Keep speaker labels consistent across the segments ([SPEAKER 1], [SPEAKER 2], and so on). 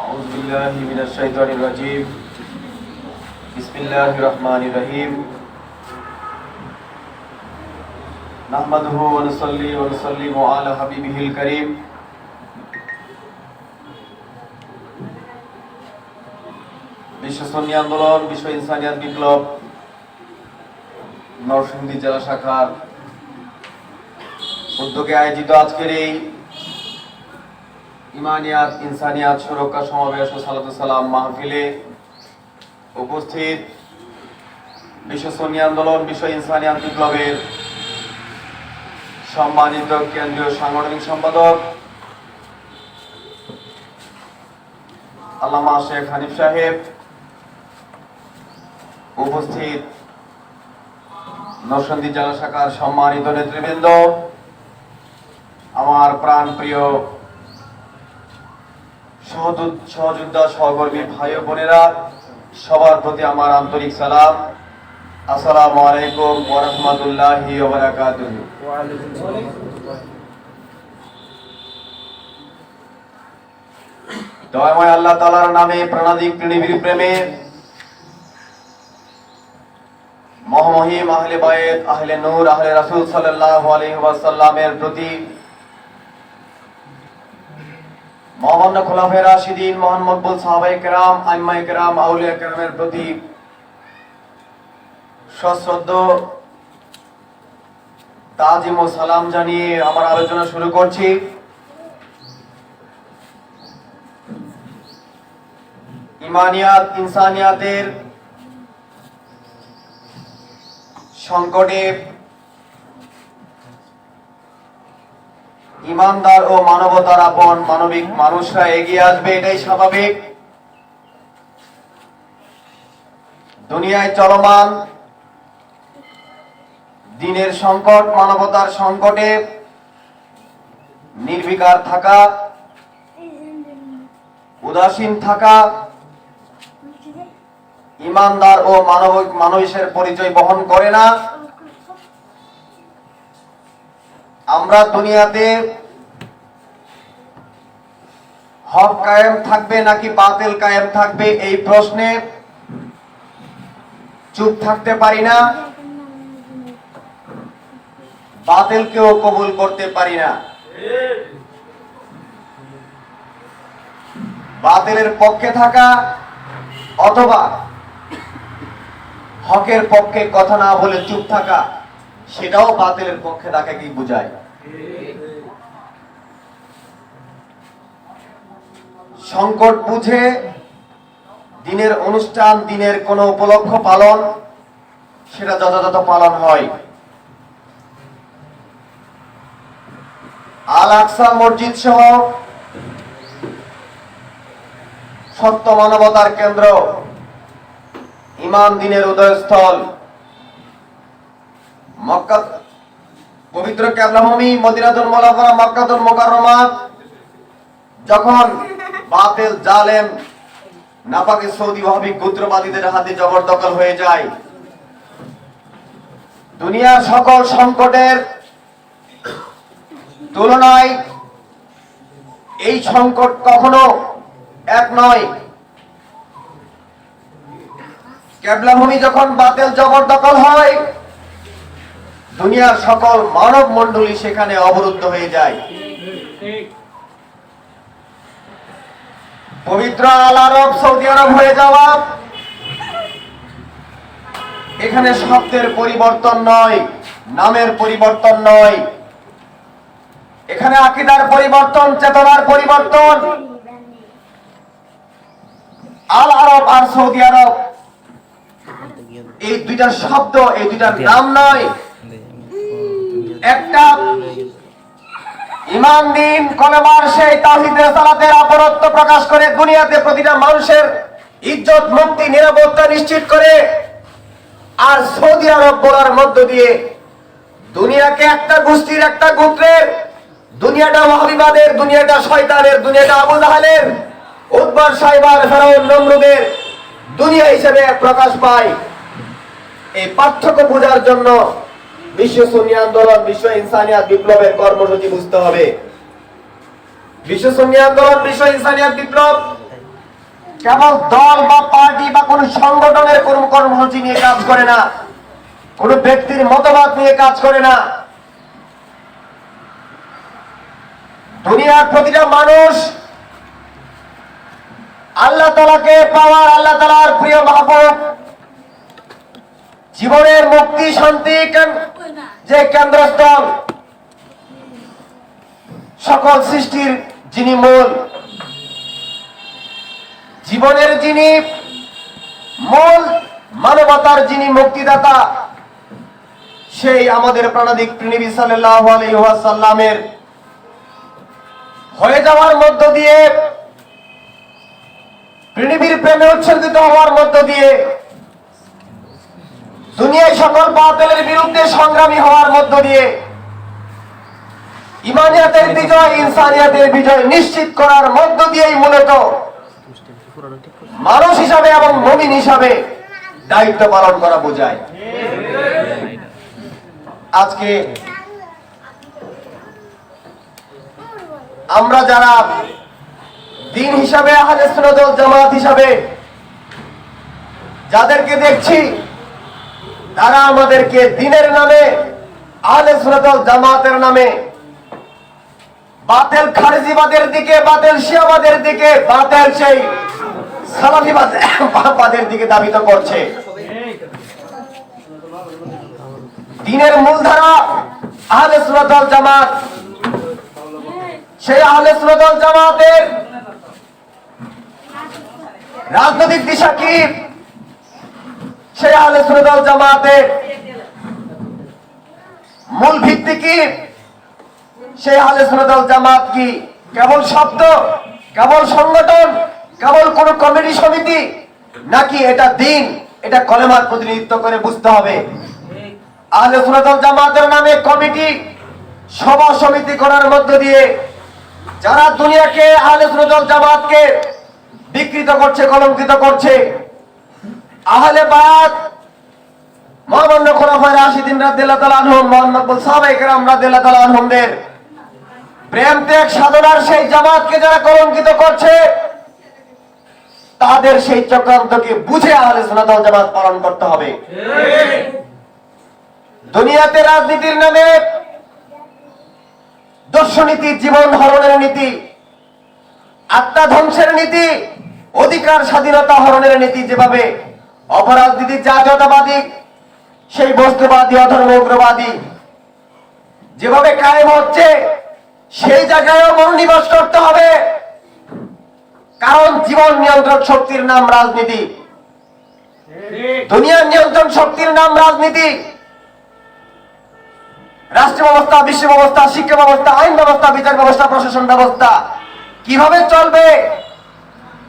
[SPEAKER 1] أعوذ بالله من الشيطان الرجيم بسم الله الرحمن الرحيم نحمده ونصلي ونسلم على حبيبه الكريم বিশ্ব সুন্নি আন্দোলন বিশ্ব ইনসানিয়াত বিপ্লব নরসিংদী জেলা শাখার উদ্যোগে আয়োজিত আজকের এই ইমানিয়াত ইনসানিয়াত সুরক্ষা সমাবেশ ও সালাতু সালাম মাহফিলে উপস্থিত বিশ্ব সুন্নি আন্দোলন বিশ্ব ইনসানিয়াত বিপ্লবের সম্মানিত কেন্দ্রীয় সাংগঠনিক সম্পাদক আল্লামা শেখ হানিফ সাহেব, উপস্থিত নরসিংদী জেলা শাখার সম্মানিত নেতৃবৃন্দ, আমার প্রাণ প্রিয় সহযোদ্ধা সহকর্মী ভাই ও বোনেরা, সবার প্রতি আমার আন্তরিক সালাম। আসসালামু আলাইকুম ওয়া রাহমাতুল্লাহি ওয়া বারাকাতুহু। দয়াময় আল্লাহ তাআলার নামে প্রাণাধিক নিবিড় প্রেমে মহামহিম আহলে বায়ত আহলে নূর আহলে রাসূল সাল্লাল্লাহু আলাইহি ওয়াসাল্লামের প্রতি, মহামান্য খোলাফায়ে রাশিদিন মহান মকবুল সাহাবায়ে কেরাম আইম্মায়ে কেরাম আউলিয়া কেরামের প্রতি সশ্রদ্ধ তাজিম ও সালাম জানিয়ে আমার আলোচনা শুরু করছি। ইমানিয়াত ইনসানিয়াতের সংকটে ইমানদার ও মানবতার আপন মানবিক মানুষরা এগিয়ে আসবে, এটাই স্বাভাবিক। দুনিয়ায় চলমান দিনের সংকট, মানবতার সংকটে নির্বিকার থাকা, উদাসীন থাকা ইমানদার ও মানবিক মানুষের পরিচয় বহন করে না। আমরা দুনিয়াতে হক কায়েম থাকবে নাকি বাতিল কায়েম থাকবে, এই প্রশ্নে চুপ থাকতে পারি না, বাতিলকেও কবুল করতে পারি না। বাতিলের পক্ষে থাকা অথবা হকের পক্ষে কথা না বলে চুপ থাকা, সেটাও বাতিলের পক্ষে থাকা কি বোঝায়। সংকট বুঝে দিনের অনুষ্ঠান, দিনের কোন উপলক্ষ পালন, সেটা যথাযথ পালন হয়। আল আকসা মসজিদ সহ সত্য মানবতার কেন্দ্র, ইমান দিনের উদয়স্থল মক্কা, পবিত্র কিবলাভূমি মদিনাতুল মুনাওয়ারা মক্কাতুল মুকাররমা যখন বাতিল জালেম নাপাকি সৌদি ওয়াহাবি গোত্রবাদীদের হাতে জবরদখল হয়ে যায়, দুনিয়ার সকল সংকটের তুলনায় এই সংকট কখনো এক নয়। কিবলাভূমি যখন বাতিল জবরদখল হয়, দুনিয়ার সকল মানব মণ্ডলী সেখানে অবরুদ্ধ হয়ে যায়। পবিত্র আল আরব সৌদি আরব হয়ে যাওয়া, এখানে শব্দের পরিবর্তন নয়, নামের পরিবর্তন নয়, এখানে আকীদার পরিবর্তন, চেতনার পরিবর্তন। আল আরব আর সৌদি আরব এই দুইটা শব্দ, এই দুইটার নাম নয়। একটা ইমান দিন কলেমার সেই তাওহীদ রিসালাতের আপরত্ব প্রকাশ করে দুনিয়াতে প্রতিটা মানুষের ইজ্জত মুক্তি নিরাপত্তা নিশ্চিত করে, আর সৌদি আরব বলার মধ্য দিয়ে দুনিয়াকে একটা গোষ্ঠীর, একটা গোত্রের, দুনিয়াটা ওয়াহাবিবাদের, দুনিয়াটা শয়তানের, দুনিয়াটা আবু জাহেলের, উতবার সাইবার ফেরাউন নমরুদের দুনিয়া হিসেবে প্রকাশ পায়। এই পার্থক্য বোঝার জন্য বিশ্ব সুন্নি আন্দোলন বিশ্ব ইনসানিয়াত বিপ্লবের কর্মসূচি বুঝতে হবে। বিশ্ব সুন্নি আন্দোলন বিশ্ব ইনসানিয়াত বিপ্লব কেবল দল বা পার্টি বা কোন সংগঠনের কোন কর্মসূচি নিয়ে কাজ করে না, কোন ব্যক্তির মতবাদ নিয়ে কাজ করে না। দুনিয়ার প্রতিটা মানুষ আল্লাহ তাআলাকে পাওয়ার, আল্লাহ তাআলার প্রিয় মাহবুব, জীবনের মুক্তি শান্তি যে কেন্দ্রস্থল, সকল সৃষ্টির যিনি মূল, জীবনের যিনি মূল, মানবতার যিনি মুক্তিদাতা, সেই আমাদের প্রাণাদিক নবী সাল্লাল্লাহু আলাইহি ওয়াসাল্লামের হয়ে যাওয়ার মধ্য দিয়ে, পৃথিবীর প্রেমে উৎসর্গিত হওয়ার মধ্য দিয়ে, দুনিয়ায় সকল বাতিলের বিরুদ্ধে সংগ্রামী হওয়ার মধ্য দিয়ে ইমানিয়াতের বিজয়, ইনসানিয়াতের বিজয় নিশ্চিত করার মধ্য দিয়েই মূলত মানুষ হিসাবে এবং মুমিন হিসাবে দায়িত্ব পালন করা বোঝায়। আজকে আমরা যারা দিন হিসাবে, আহলে সুন্নাত ওয়াল জামাত হিসাবে যাদেরকে দেখছি, তারা আমাদেরকে দিনের নামে, আহলে সুন্নাত ওয়াল জামাতের নামে বাতিল খারিজিবাদের দিকে, বাতিল শিয়াবাদের দিকে, বাতিল সেই সালাফিবাদের দিকে ধাবিত করছে। দিনের মূলধারা আহলে সুন্নাত ওয়াল জামাত, সেই আহলে সুন্নাত ওয়াল জামাতের রাজনৈতিক দিশা কি, সেই আহলে সুন্নাত ওয়াল জামাতের মূল ভিত্তি কি, সেই আহলে সুন্নাত ওয়াল জামাত কি কেবল শব্দ, কেবল সংগঠন, কেবল কোন কমিটি সমিতি, নাকি এটা দিন, এটা কলেমার প্রতিনিধিত্ব করে বুঝতে হবে। আহলে সুন্নাত ওয়াল জামাতের নামে কমিটি, সভা সমিতি করার মধ্য দিয়ে যারা দুনিয়াকে, আহলে সুন্নাত ওয়াল জামাতকে বিকৃত করছে, কলঙ্কিত করছে, আহলে বায়াত মহামান্য খোলাফায়ে রাশিদিন রাদিয়াল্লাহু তাআলা আনহুম, মহানবী সাহাবায়ে কেরাম রাদিয়াল্লাহু তাআলা আনহুমদের প্রেম ত্যাগ সাধনার সেই জামাতকে যারা কলঙ্কিত করছে, তাদের সেই চক্রান্তকে বুঝে আহলে সুন্নাত ওয়াল জামাত পালন করতে হবে। দুনিয়াতে রাজনীতির নামে দর্শনীতি, জীবন হরণের নীতি, আত্মা ধ্বংসের নীতি, অধিকার স্বাধীনতা হরণের নীতি যেভাবে অপরাজনীতি, জাতীয়তাবাদী, সেই বস্তুবাদী, অধর্ম উগ্রবাদী যেভাবে কায়েম হচ্ছে, সেই জায়গায়ও মনোনিবেশ করতে হবে। কারণ জীবন নিয়ন্ত্রণ শক্তির নাম রাজনীতি, দুনিয়ার নিয়ন্ত্রণ শক্তির নাম রাজনীতি। রাষ্ট্র ব্যবস্থা, বিশ্ব ব্যবস্থা, শিক্ষা ব্যবস্থা, আইন ব্যবস্থা, বিচার ব্যবস্থা, প্রশাসন ব্যবস্থা কিভাবে চলবে,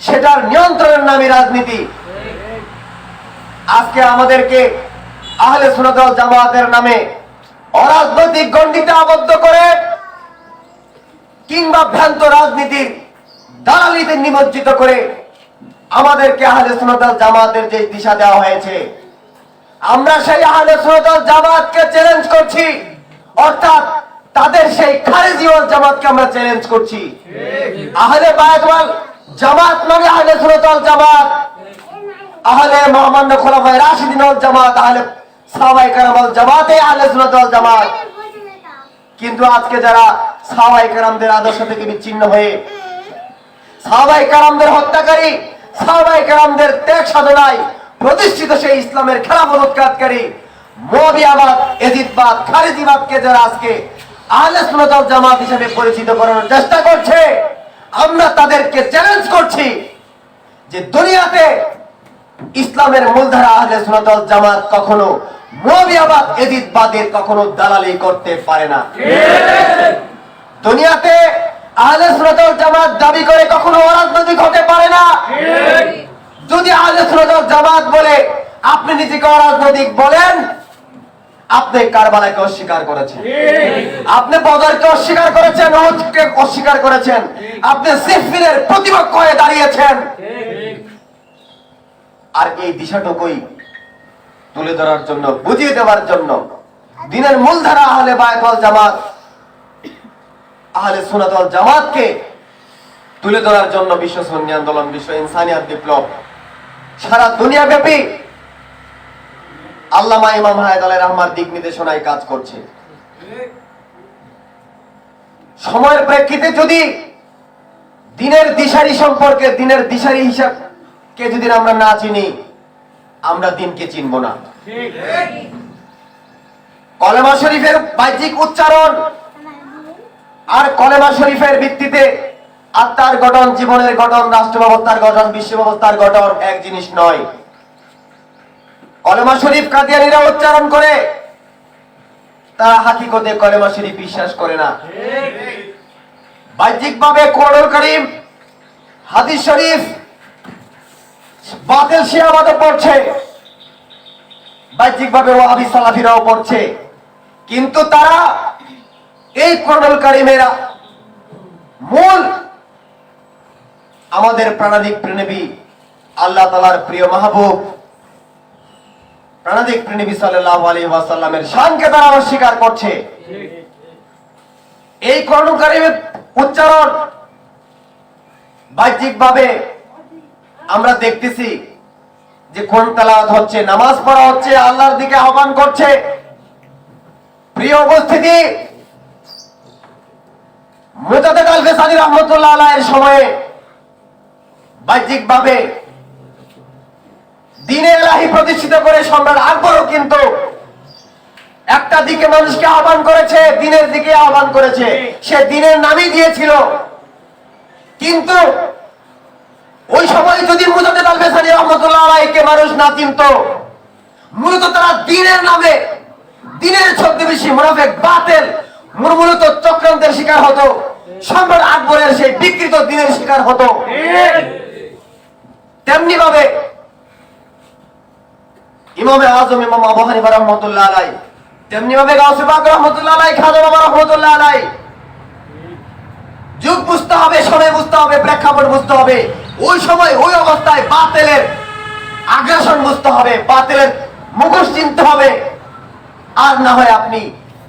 [SPEAKER 1] সেটার নিয়ন্ত্রণের নামই রাজনীতি। আজকে আমাদেরকে আহলে সুন্নাত ওয়াল জামাতের নামে অরাজনৈতিক গণ্ডিতে আবদ্ধ করে কিংবা ভ্রান্ত রাজনীতির দালালিতে নিমজ্জিত করে আমাদেরকে আহলে সুন্নাত ওয়াল জামাতের যে দিশা দেওয়া হয়েছে, আমরা সেই আহলে সুন্নাত ওয়াল জামাতকে চ্যালেঞ্জ করছি, অর্থাৎ তাদের সেই খারিজি ওয়াল জামাতকে আমরা চ্যালেঞ্জ করছি। আহলে বায়াত ওয়াল জামাত মানে আহলে সুন্নাত ওয়াল জামাত, আহলে মহামান্য খোলাফায়ে রাশিদিন ওয়াল জামাত, আহলে সাহাবায়ে কেরাম ওয়াল জামাতে আহলে সুন্নাত ওয়াল জামাত। কিন্তু আজকে যারা সাহাবায়ে কেরামদের আদর্শ থেকে বিচ্ছিন্ন হয়ে, সাহাবায়ে কেরামদের হত্যাকারী, সাহাবায়ে কেরামদের ত্যাগ সাধনায় প্রতিষ্ঠিত সেই ইসলামের খেলাফত উৎখাতকারী মুআবিয়াবাদ, এজিদবাদ, খারিজিবাদকে যারা আজকে আহলে সুন্নাত ওয়াল জামাত হিসেবে পরিচিত করানোর চেষ্টা করছে, আমরা তাদেরকে চ্যালেঞ্জ করছি যে দুনিয়াতে ইসলামের মূলধারা আহলে সুন্নাত ওয়াল জামাত কখনো মুআবিয়াবাদ, এজিদবাদের কখনো দালালি করতে পারে না। দুনিয়াতে আহলে সুন্নাত ওয়াল জামাত দাবি করে কখনো অরাজনৈতিক হতে পারে না। যদি আহলে সুন্নাত ওয়াল জামাত বলে আপনি নিজেকে অরাজনৈতিক বলেন, আপনি কারবালাকে অস্বীকার করেছেন, আপনি বদরকে অস্বীকার করেছেন, উহুদকে অস্বীকার করেছেন, আপনি সিফিনের প্রতিপক্ষ হয়ে দাঁড়িয়েছেন। আর এই দিশাটুকুই তুলে ধরার জন্য, বুঝিয়ে দেওয়ার জন্য দিনের মূলধারা আহলে বায়াত ওয়াল জামাত, আহলে সুন্নাত ওয়াল জামাতকে তুলে ধরার জন্য বিশ্ব সুন্নি আন্দোলন, বিশ্ব ইনসানিয়াত বিপ্লব সারা দুনিয়া ব্যাপী আল্লামা ইমাম হায়াত আলাইহির রহমার দিক নির্দেশনায় কাজ করছে। সময়ের প্রেক্ষিতে যদি দিনের দিশারি সম্পর্কে, দিনের দিশারি হিসাবকে যদি আমরা না চিনি, আমরা দিনকে চিনব না। কলেমা শরীফের বাহ্যিক উচ্চারণ আর কলেমা শরীফের ভিত্তিতে আত্মার গঠন, জীবনের গঠন, রাষ্ট্র ব্যবস্থার গঠন, বিশ্ব ব্যবস্থার গঠন এক জিনিস নয়। কলেমা শরীফ কাদিয়ানীরা উচ্চারণ করে, তারা হাকিকতে কলেমা শরীফ বিশ্বাস করে না। বাহ্যিকভাবে কোরআনুল কারীম, হাদিস শরীফ বাতিল শিয়াবাদও পড়ছে, বাহ্যিকভাবে ওয়াহাবি সালাফিরাও পড়ছে, কিন্তু তারা এই কোরআনুল কারীমের মূল আমাদের প্রাণাধিক প্রেনবী আল্লাহ তাআলার প্রিয় মাহবুব প্রাণাধিক প্রেনবী সাল্লাল্লাহু আলাইহি ওয়াসাল্লামের শানকে তারা অস্বীকার করছে। এই কোরআনুল কারীমের উচ্চারণ বাহ্যিকভাবে আমরা দেখতেছি যে কোন তেলাওয়াত হচ্ছে, নামাজ পড়া হচ্ছে, আল্লাহর দিকে আহ্বান করছে। প্রিয় উপস্থিতি, মুজাদ্দেদ আল ফিসানি রাহমাতুল্লাহ আলাইহির সময়ে বাহ্যিকভাবে দ্বীনে ইলাহি প্রতিষ্ঠিত করে সম্রাট আকবরও কিন্তু একটা দিকে মানুষকে আহ্বান করেছে, দ্বীনের দিকে আহ্বান করেছে, সে দ্বীনের নামই দিয়েছিল। কিন্তু ওই সময় যদি মুজাদ্দেদ আল ফিসানি রাহমাতুল্লাহ আলাইহিকে মানুষ না চিনত, মূলত তারা দ্বীনের নামে, দ্বীনের ছদ্মবেশী মুনাফিক বাতিল মূলত চক্রান্তের শিকার হতো, সম্রাট আকবরের সেই বিকৃত দ্বীনের শিকার হতো। তেমনি ভাবে ইমামে আজম ইমাম আবু হানিফা রাহমাতুল্লাহ আলাইহি, তেমনি ভাবে গাউসে পাক রাহমাতুল্লাহ আলাইহি, খাজা বাবা রাহমাতুল্লাহ আলাইহি, যুগ বুঝতে হবে, সময় বুঝতে হবে, প্রেক্ষাপট বুঝতে হবে। ওই সময় ওই অবস্থায় বাতিলের আগ্রাসন বুঝতে হবে, বাতিলের মুখোশ চিনতে হবে। আর না হয় আপনি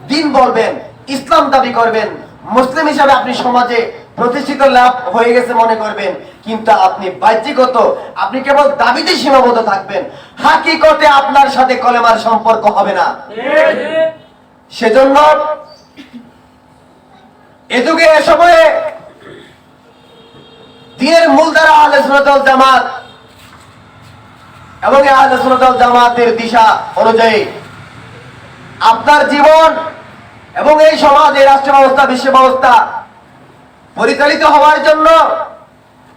[SPEAKER 1] দ্বীন বলবেন, ইসলাম দাবি করবেন, মুসলিম হিসাবে আপনি সমাজে প্রতিষ্ঠিত লাভ হয়ে গেছে মনে করবেন, কিন্তু আপনি বাহ্যিকত আপনি কেবল দাবিতে সীমাবদ্ধ থাকবেন, হাকিকতে আপনার সাথে কলেমার সম্পর্ক হবে না। সেজন্য এ যুগে, এ সময়ে দ্বীনের মূলধারা আহলে সুন্নাত ওয়াল জামাত এবং আহলে সুন্নাত ওয়াল জামাতের দিশা অনুযায়ী আপনার জীবন এবং এই সমাজ, এই রাষ্ট্র ব্যবস্থা, বিশ্ব ব্যবস্থা পরিচালিত হওয়ার জন্য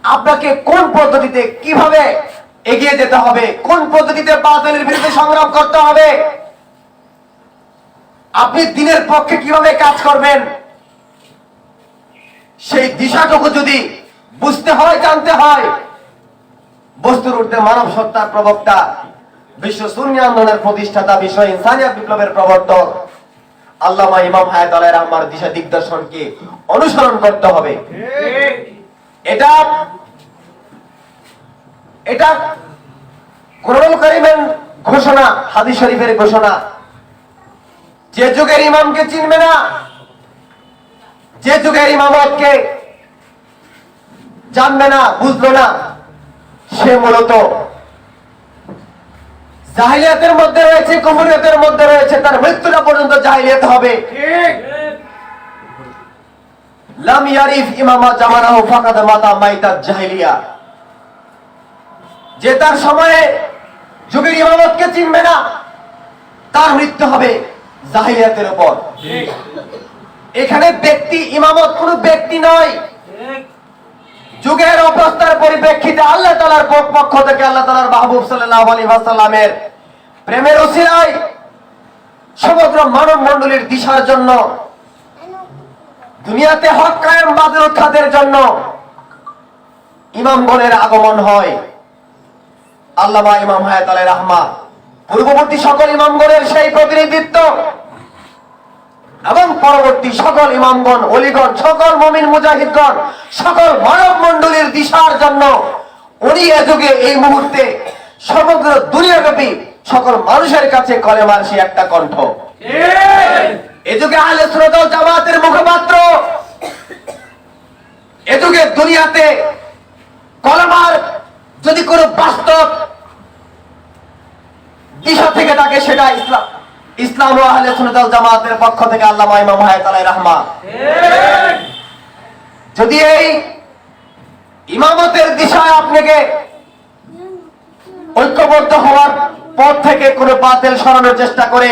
[SPEAKER 1] আপনাকে কোন পদ্ধতিতে, কিভাবে এগিয়ে যেতে হবে, কোন পদ্ধতিতে বাতিলের বিরুদ্ধে সংগ্রাম করতে হবে, আপনি দ্বীনের পক্ষে কিভাবে কাজ করবেন, সেই দিশাটুকু যদি বুঝতে হয়, জানতে হয়, বস্তুর ঊর্ধ্বে মানব সত্তার প্রবক্তা, বিশ্ব সুন্নি আন্দোলনের প্রতিষ্ঠাতা, বিশ্ব ইনসানিয়াত বিপ্লবের প্রবর্তক আল্লামা ইমাম হায়াত আলাইহির রহমার দিশা দিগদর্শনকে অনুসরণ করতে হবে। এটা কোরআনুল কারীমের ঘোষণা, হাদিস শরীফের ঘোষণা। যে যুগের ইমামকে চিনবে না, যে যুগের ইমামতকে জানবে না, বুঝলো না, সে মূলত জাহিলিয়াতের মধ্যে রয়েছে, কুফরিয়াতের মধ্যে রয়েছে, তার মৃত্যুটা পর্যন্ত জাহিলিয়াত হবে। লাম ইয়ারিফ ইমামা জামানাহু ফাকাদ মাতা মাইতাত জাহিলিয়া। যে তার সময়ে যুগের ইমামতকে চিনবে না, তার মৃত্যু হবে জাহিলিয়াতের উপর। এখানে ব্যক্তি, ইমামত কোন ব্যক্তি নয়, যুগের অবস্থার পরিপ্রেক্ষিতে আল্লাহ তাআলার পক্ষ থেকে, আল্লাহ তাআলার মাহবুব সাল্লাল্লাহু আলাইহি ওয়াসাল্লামের প্রেমের ওসিলায় সমগ্র মানব মণ্ডলীর দিশার জন্য, দুনিয়াতে হক কায়েম বাতিল উৎখাতের জন্য ইমামগণের আগমন হয়। আল্লামা ইমাম হায়াত আলাইহির রহমা পূর্ববর্তী সকল ইমামগণের সেই প্রতিনিধিত্ব এবং পরবর্তী সকল ইমামগণ, ওলিগণ, সকল মুমিন মুজাহিদগণ, সকল মানব মণ্ডলীর দিশার জন্য উনি এ যুগে, এই মুহূর্তে সমগ্র দুনিয়াব্যাপী সকল মানুষের কাছে কলেমার সে একটা কণ্ঠ। এ যুগে আহলে সুন্নাত ওয়াল জামাতের মুখপাত্র এ যুগে দুনিয়াতে কলেমার যদি কোনো বাস্তব দিশা থেকে থাকে সেটা ইসলাম ও আহলে সুন্নাত ওয়াল জামাতের পক্ষ থেকে আল্লামা ইমাম হায়াত আলাইহির রাহমা। যদি এই ইমামতের দিশায় আপনাকে ঐক্যবদ্ধ হওয়ার পথ থেকে কোনো বাতিল সরানোর চেষ্টা করে,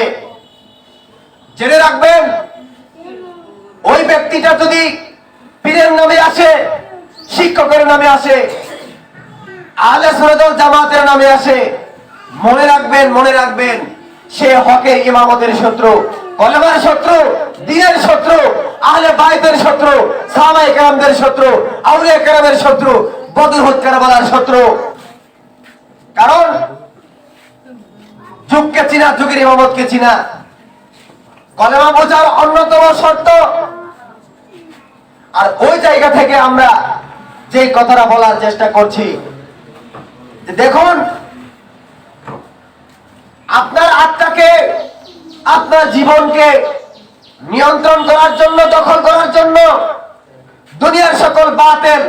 [SPEAKER 1] জেনে রাখবেন ওই ব্যক্তিটা যদি পীরের নামে আসে, শিক্ষকের নামে আসে, আহলে সুন্নাত ওয়াল জামাতের নামে আসে, মনে রাখবেন সে হকের ইমামতের শত্রু, কলেমার শত্রু, দ্বীনের শত্রু, আহলে বাইতের শত্রু, সাহাবায়ে কেরামদের শত্রু, আউলিয়া কেরামের শত্রু, বদর হুদ কারবালার শত্রু। কারণ যুগকে চিনা, যুগের ইমামতকে চিনা। কলেমা বোঝার অন্যতম শর্ত। আর ওই জায়গা থেকে আমরা যে কথাটা বলার চেষ্টা করছি, দেখুন আপনার আত্মাকে, আপনার জীবনকে নিয়ন্ত্রণ করার জন্য, দখল করার জন্য দুনিয়ার সকল বাতিল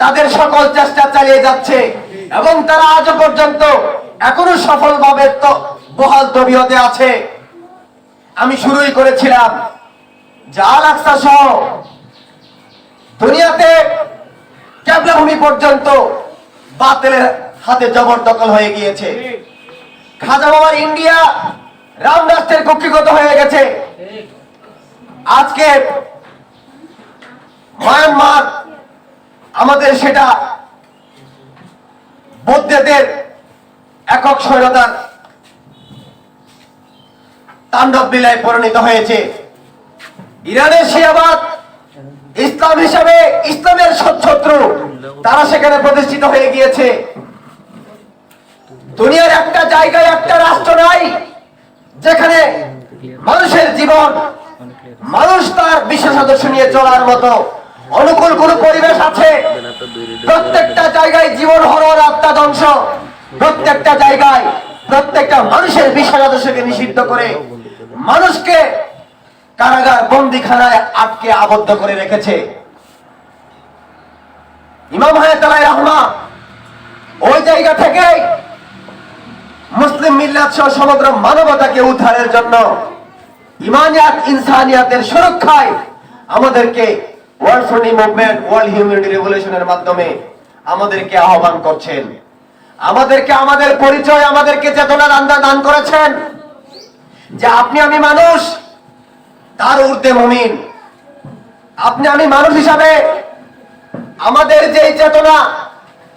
[SPEAKER 1] তাদের সকল চেষ্টা চালিয়ে যাচ্ছে এবং তারা আজও পর্যন্ত এখনো সফলভাবে তো বহাল তবিয়তে আছে। আমি শুরুই করেছিলাম যে আল আকসা সহ দুনিয়াতে ক্যাবলা ভূমি পর্যন্ত বাতিলের হাতে জবরদখল হয়ে গিয়েছে। খাজা বাবার ইন্ডিয়া রাম রাষ্ট্রের কক্ষিগত হয়ে গেছে। আজকে মায়ানমার আমাদের সেটা বৌদ্ধদের একক স্বৈরতার তাণ্ডব লীলায় পরিণত হয়েছে। ইরানের শিয়াবাদ ইসলাম হিসাবে ইসলামের শত্রু, তারা সেখানে প্রতিষ্ঠিত হয়ে গিয়েছে। দুনিয়ার একটা জায়গায় একটা রাষ্ট্র নাই যেখানে মানুষের জীবন, মানুষ তার বিশেষ আদর্শ নিয়ে চলার মতো অনুকূল কোন পরিবেশ আছে। প্রত্যেকটা জায়গায় জীবন হরণ, আত্মা ধ্বংস, প্রত্যেকটা জায়গায় প্রত্যেকটা মানুষের বিশেষ আদর্শকে নিষিদ্ধ করে মানুষকে কারাগার, বন্দিখানায় আটকে আবদ্ধ করে রেখেছে। ইমাম হায়াত আলাইহির রাহমা ওই জায়গা থেকে মুসলিম মিল্লাত সহ সমগ্র মানবতাকে উদ্ধারের জন্য, ইমানিয়াত, ইনসানিয়াতের সুরক্ষায় আমাদেরকে world friendly movement, world humanity রেভলিউশনের মাধ্যমে আমাদেরকে আহ্বান করছেন। আমাদেরকে আমাদের পরিচয়, আমাদেরকে চেতনা দান করেছেন যে আপনি আমি মানুষ, তার ঊর্ধ্বে মুমিন। আপনি আমি মানুষ হিসাবে আমাদের যে চেতনা,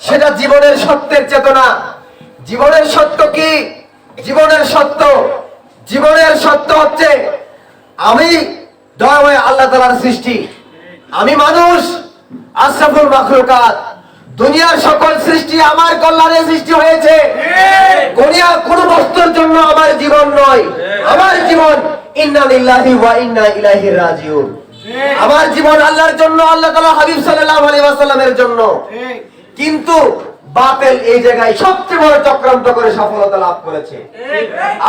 [SPEAKER 1] সেটা জীবনের সত্যের চেতনা। জীবনের সত্য কি? জীবনের সত্য হচ্ছে আমি দয়াময় আল্লাহ তাআলার সৃষ্টি, আমি মানুষ, আশরাফুল মাখলুকাত। দুনিয়ার সকল সৃষ্টি আমার কল্যাণে সৃষ্টি হয়েছে। কোন বস্তুর জন্য আমার জীবন নয়। আমার জীবন ইন্না লিল্লাহি ওয়া ইন্না ইলাইহি রাজিউন। আমার জীবন আল্লাহর জন্য, আল্লাহ তাআলা হাবিব সাল্লাল্লাহু আলাইহি ওয়াসাল্লামের জন্য। কিন্তু বাতিল এই জায়গায় সবচেয়ে বড় চক্রান্ত করে সফলতা লাভ করেছে।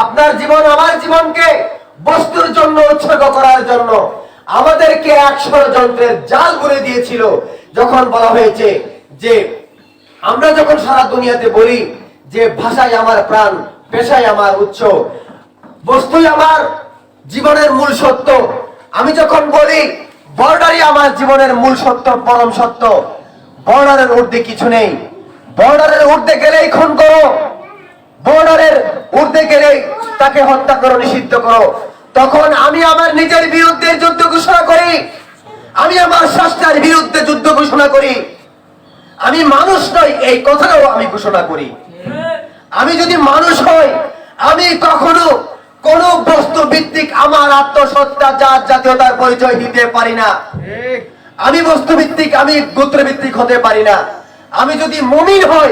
[SPEAKER 1] আপনার জীবন, আমার জীবনকে বস্তুর জন্য উৎসর্গ করার জন্য আমাদেরকে এক ষড়যন্ত্রের জাল বুনে দিয়েছিল। যখন বলা হয়েছে যে আমরা যখন সারা দুনিয়াতে বলি যে ভাষাই আমার প্রাণ, পেশাই আমার উৎস, বস্তুই আমার জীবনের মূল সত্য, আমি যখন বলি বর্ডারই আমার জীবনের মূল সত্য, পরম সত্য, বর্ডারের ঊর্ধ্বে কিছু নেই, বর্ডারের ঊর্ধ্বে গেলেই খুন করো, বর্ডারের ঊর্ধ্বে গেলেই তাকে হত্যা করো, নিষিদ্ধ করো, তখন আমি আমার নিজের বিরুদ্ধে যুদ্ধ ঘোষণা করি, আমি আমার স্রষ্টার বিরুদ্ধে যুদ্ধ ঘোষণা করি। আমি মানুষ নই এই কথাটাও আমি ঘোষণা করি। আমি যদি মানুষ হই, আমি কখনো কোন বস্তু ভিত্তিক আমার আত্মসত্তা, জাত, জাতীয়তার পরিচয় দিতে পারি না। আমি বস্তু ভিত্তিক, আমি গোত্র ভিত্তিক হতে পারি না। আমি যদি মুমিন হই,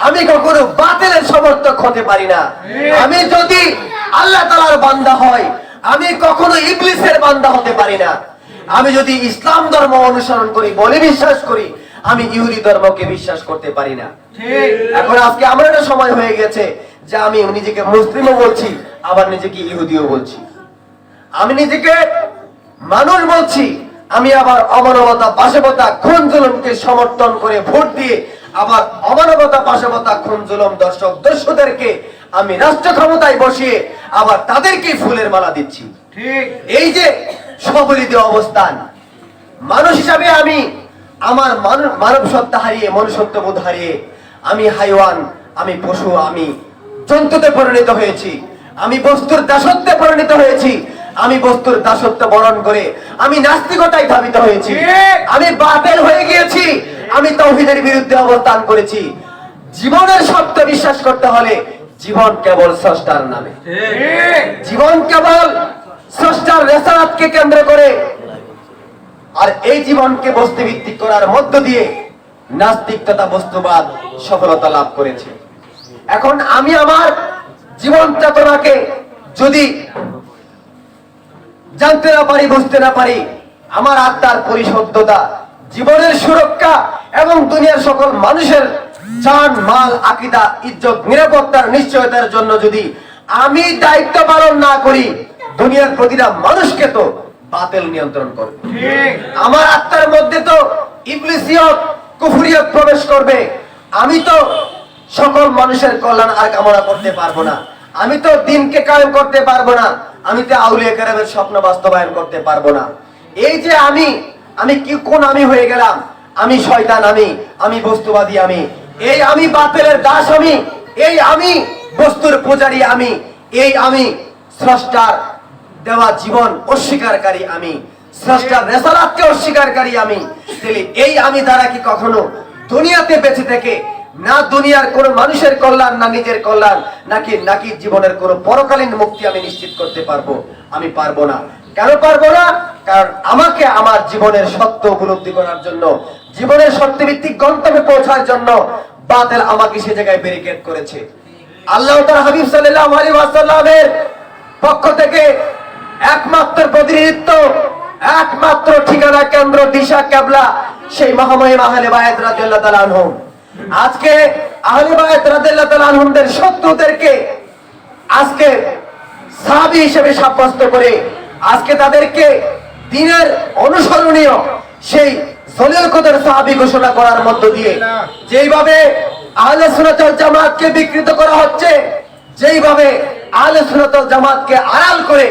[SPEAKER 1] আমি কখনো বাতিলের সমর্থক হতে পারি না। আমি যদি আল্লাহ তাআলার বান্দা হই, আমি কখনো ইবলিসের বান্দা হতে পারি না। আমি যদি ইসলাম ধর্ম অনুসরণ করি বলে বিশ্বাস করি, আমি ইহুদি ধর্মকে বিশ্বাস করতে পারি না। এখন আজকে আমার একটা সময় হয়ে গেছে যে আমি নিজেকে মুসলিমও বলছি, আবার নিজেকে ইহুদিও বলছি। আমি নিজেকে মানুষ বলছি, আমি আবার অমানবতা পাশবতা খুন জুলুমকে সমর্থন করে ভোট দিয়ে আবার অমানবতা পাশবতা খুন জুলুম দর্শক দস্যুদেরকে আমি রাষ্ট্র ক্ষমতায় বসিয়ে আবার তাদেরকে ফুলের মালা দিচ্ছি।
[SPEAKER 2] ঠিক
[SPEAKER 1] এই যে সবলিত অবস্থান, মানুষ হিসাবে আমি আমার মানব সত্তা হারিয়ে মনুষ্যত্ব বোধ হারিয়ে আমি হাইওয়ান, আমি পশু, আমি জন্তুতে পরিণত হয়েছি, আমি বস্তুর দাসত্বে পরিণত হয়েছি, আমি বস্তুর দাসত্ব বরণ করে আমি নাস্তিকতায় ধাবিত হয়েছি, আমি বাতিল হয়ে গিয়েছি, আমি তাওহীদের বিরুদ্ধে অবস্থান করেছি। জীবনের সত্য বিশ্বাস করতে হলে জীবন কেবল স্রষ্টার নামে, জীবন কেবল স্রষ্টার রেসালাতকে কেন্দ্র করে, আর এই জীবনকে বস্তুভিত্তিক করার মধ্য দিয়ে নাস্তিক তথা বস্তুবাদ সফলতা লাভ করেছে। এখন আমি আমার জীবন চেতনাকে যদি জানতে না পারি, বুঝতে না পারি, আমার আত্মার পরিশুদ্ধতা, জীবনের সুরক্ষা এবং দুনিয়ার সকল মানুষের জান মাল আকীদা ইজ্জত নিরাপত্তার নিশ্চয়তার জন্য যদি আমি দায়িত্ব পালন না করি, দুনিয়ার প্রতিটা মানুষকে তো বাতিল নিয়ন্ত্রণ করবে। আমার আত্মার মধ্যে তো ইবলিসিয়ত কুফরিয়ত প্রবেশ করবে। আমি তো সকল মানুষের কল্যাণ আর কামনা করতে পারবো না, আমি তো দিনকে কায়েম করতে পারবো না, আমি তো আউলিয়া কেরামের স্বপ্ন বাস্তবায়ন করতে পারবো না। এই যে আমি কি কোন আমি হয়ে গেলাম, আমি শয়তান, আমি বস্তুবাদী, আমি বাতিলের দাস, আমি বস্তুর পূজারী, আমি স্রষ্টার দেওয়া জীবন অস্বীকারী, আমি স্রষ্টার রেসালাতকে অস্বীকারী, আমি দ্বারা কি কখনো দুনিয়াতে বেঁচে থেকে না দুনিয়ার কোন মানুষের কল্যাণ, না নিজের কল্যাণ, নাকি জীবনের কোন পরকালীন মুক্তি আমি নিশ্চিত করতে পারবো? আমি পারবো না। কেন পারবো না? কারণ আমাকে আমার জীবনের সত্য উপলব্ধি করার জন্য, জীবনের সত্যভিত্তিক গন্তব্যে পৌঁছার জন্য বাতিল আমাকে সে জায়গায় ব্যারিকেড করেছে। আল্লাহ তাআলা হাবিব সাল্লাল্লাহু আলাইহি ওয়াসাল্লামের পক্ষ থেকে একমাত্র প্রতিনিধিত্ব, একমাত্র ঠিকানা, কেন্দ্র, দিশা, কেবলা সেই মহামহিম আহলে বায়াত রাদিয়াল্লাহু তাআলা আনহুম। আজকে আহলে বায়াত রাদিয়াল্লাহু তাআলা আনহুমদের শত্রুদেরকে আজকে সাহাবী হিসেবে সাব্যস্ত করে আজকে তাদেরকে দ্বীনের অনুসরণীয় সেই জলিল কদর সাহাবী ঘোষণা করার মধ্য দিয়ে যেইভাবে আহলে সুন্নাত ওয়াল জামাতকে বিকৃত করা হচ্ছে, যেইভাবে আহলে সুন্নাত ওয়াল জামাতকে আড়াল করে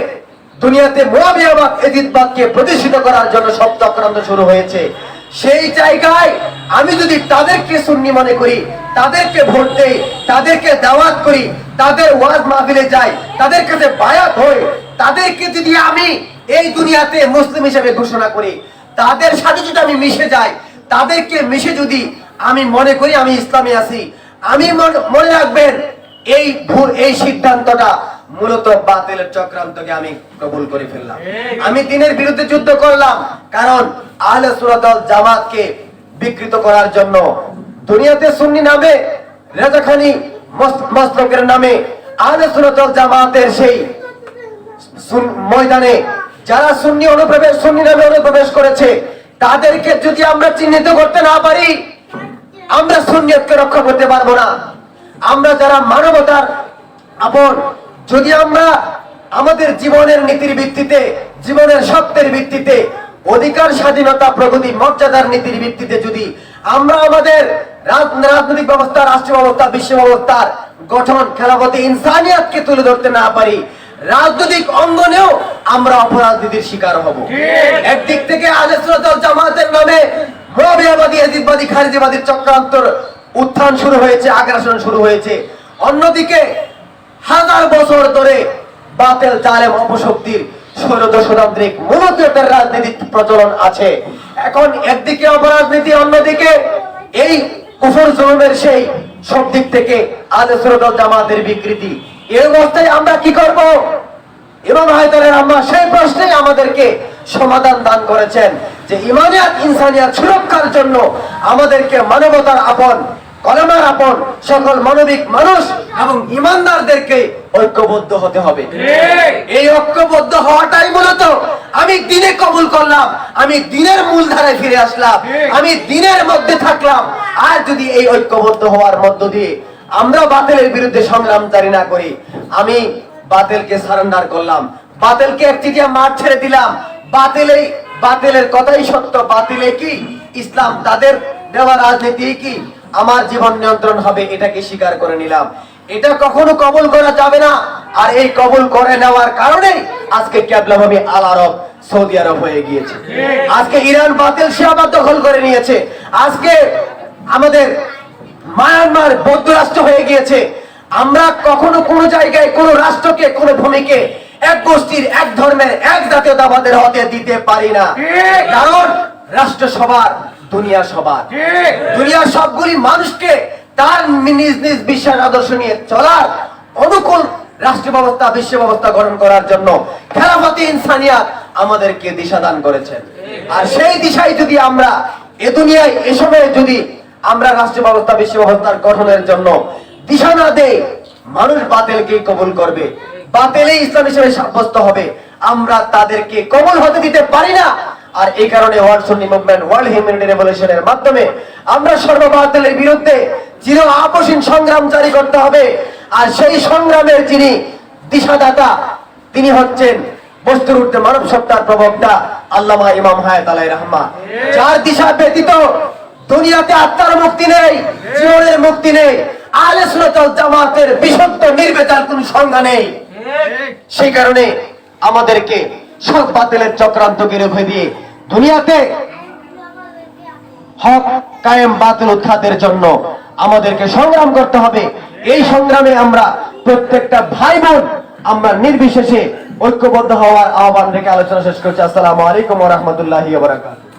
[SPEAKER 1] দুনিয়াতে মুআবিয়াবাদ, এজিদবাদকে প্রতিষ্ঠিত করার জন্য সব চক্রান্ত শুরু হয়েছে, সেই জায়গায় আমি যদি তাদেরকে সুন্নি মনে করি, তাদেরকে ভোট দেই, তাদেরকে দাওয়াত করি, তাদের ওয়াজ মাহফিলে যাই, তাদের কাছে বায়াত হই, তাদেরকে যদি আমি এই দুনিয়াতে মুসলিম হিসেবে ঘোষণা করি, তাদের সাথে যদি আমি মিশে যাই, তাদেরকে মিশে যদি আমি মনে করি আমি ইসলামে আছি, আমি মনে রাখবেন এই সিদ্ধান্তটা মূলত বাতিলের চক্রান্তকে আমি কবুল করে ফেললাম। আমি দ্বীনের বিরুদ্ধে যুদ্ধ করলাম, কারণ আহলে সুন্নাত ওয়াল জামাতকে বিকৃত করার জন্য দুনিয়াতে সুন্নি নামে, রেজাখানি মসলকের নামে আহলে সুন্নাত ওয়াল জামাতের সেই ময়দানে যারা সুন্নি নামে অনুপ্রবেশ করেছে, তাদেরকে যদি আমরা চিহ্নিত করতে না পারি, আমরা সুন্নিয়তকে রক্ষা করতে পারবো না। আমরা যারা মানবতার আপন, যদি আমরা আমাদের জীবনের নীতির ভিত্তিতে, জীবনের সত্যের ভিত্তিতে, অধিকার, স্বাধীনতা, প্রগতি, মর্যাদার নীতির ভিত্তিতে যদি আমরা আমাদের রাজনৈতিক ব্যবস্থা, রাষ্ট্র ব্যবস্থা, বিশ্ব ব্যবস্থার গঠন, খেলাফতে ইনসানিয়াতকে তুলে ধরতে না পারি, রাজনৈতিক অঙ্গনেও আমরা অপরাজনীতির শিকার হব। একদিক থেকে আহলে সুন্নাত ওয়াল জামাতের নামে মুআবিয়াবাদী, এজিদবাদী, খারিজিবাদীর চক্রান্তর উত্থান শুরু হয়েছে, আগ্রাসন শুরু হয়েছে। অন্যদিকে হাজার বছর ধরে বাতিল, জালেম, অপশক্তির স্বৈরতন্ত্রিক মনোনীয়তার রাজনীতির প্রচলন আছে। এখন একদিকে অপরাজনীতি, অন্যদিকে এই কুফর জুলুমের সেই সব দিক থেকে আহলে সুন্নাত ওয়াল জামাতের বিকৃতি। এই অবস্থায় আমরা কি করব? ইমাম হায়দারের আম্মা সেই প্রশ্নেই আমাদেরকে সমাধান দান করেছেন যে ইমানিয়াত, ইনসানিয়াত সুরক্ষার জন্য আমাদেরকে মানবতার আপন, কলমার আপন সকল মানবিক মানুষ এবং ইমানদারদেরকে ঐক্যবদ্ধ হতে হবে। এই ঐক্যবদ্ধ হওয়াটাই মূলত আমি দ্বীনে কবুল করলাম, আমি দ্বীনের মূল ধারায় ফিরে আসলাম, আমি দ্বীনের মধ্যে থাকলাম। আর যদি এই ঐক্যবদ্ধ হওয়ার মধ্য দিয়ে আমরা বাতিলের বিরুদ্ধে সংগ্রাম জারি না করি, আমি বাতিলকে সারেন্ডার করলাম, বাতিলকে একচেটিয়া মাঠ ছেড়ে দিলাম, বাতিল এই বাতিলের কথাই সত্য, বাতিলে কি ইসলাম, তাদের দেওয়া রাজনীতি কি আমার জীবন নিয়ন্ত্রণ হবে, এটাকে স্বীকার করে নিলাম। এটা কখনো কবুল করা যাবে না। আর এই কবুল করে নেওয়ার কারণে আজকে ক্যাবলাভাবে আল আরব সৌদি আরব হয়ে গিয়েছে। আজকে ইরান বাতিল শাহবাগ দখল করে নিয়েছে। আজকে আমাদের মায়ানমার বৌদ্ধ রাষ্ট্র হয়ে গিয়েছে। আমরা কখনো কোনো জায়গায় কোনো রাষ্ট্রকে, কোনো ভূমিকে এক গোষ্ঠীর, এক ধর্মের, এক জাতীয়তাবাদের হতে দিতে পারি না। কারণ রাষ্ট্র সবার, দুনিয়া সবার। দুনিয়ার সবগুলি মানুষকে তার নিজ নিজ বিশ্বাস আদর্শ নিয়ে চলার অনুকূল রাষ্ট্র ব্যবস্থা, বিশ্ব ব্যবস্থা গঠন করার জন্য খেলাফতে ইনসানিয়াত আমাদেরকে দিশা দান করেছেন। আর সেই দিশায় যদি আমরা এ দুনিয়ায় এ সময়ে যদি আমরা রাষ্ট্র ব্যবস্থা, বিশ্ব ব্যবস্থার গঠনের জন্য দিশা না দেই, মানুষ বাতিলকেই কবুল করবে, বাতিলেই ইসলাম হিসেবে সাব্যস্ত হবে। আমরা তাদেরকে কবুল হতে দিতে পারি না। আর এই কারণে ওয়ার্ল্ড সুন্নি মুভমেন্ট, ওয়ার্ল্ড হিউম্যানিটি রেভলিউশনের মাধ্যমে আমরা সর্ববাতিলের বিরুদ্ধে চির আপোষহীন সংগ্রাম জারি করতে হবে। আর সেই সংগ্রামের যিনি দিশাদাতা, তিনি হচ্ছেন বস্তুর ঊর্ধ্বে মানব সত্তার প্রবক্তা আল্লামা ইমাম হায়াত আলাইহির রহমা, যার দিশা ব্যতীত দুনিয়াতে আত্মার মুক্তি নেই, জীবনের মুক্তি নেই, আহলে সুন্নাত ওয়াল জামাতের বিশুদ্ধ নির্ভেজাল কোন সংজ্ঞা নেই। সেই কারণে আমাদেরকে সব বাতিলের চক্রান্তকে রুখে দিয়ে দুনিয়াতে হক কায়েম, বাতিল উৎখাতের জন্য আমাদেরকে সংগ্রাম করতে হবে। এই সংগ্রামে আমরা প্রত্যেকটা ভাই বোন আমরা নির্বিশেষে ঐক্যবদ্ধ হওয়ার আহ্বান রেখে আলোচনা শেষ করছি। আসসালামু আলাইকুম ওয়া রাহমাতুল্লাহি ওয়া বারাকাতুহু।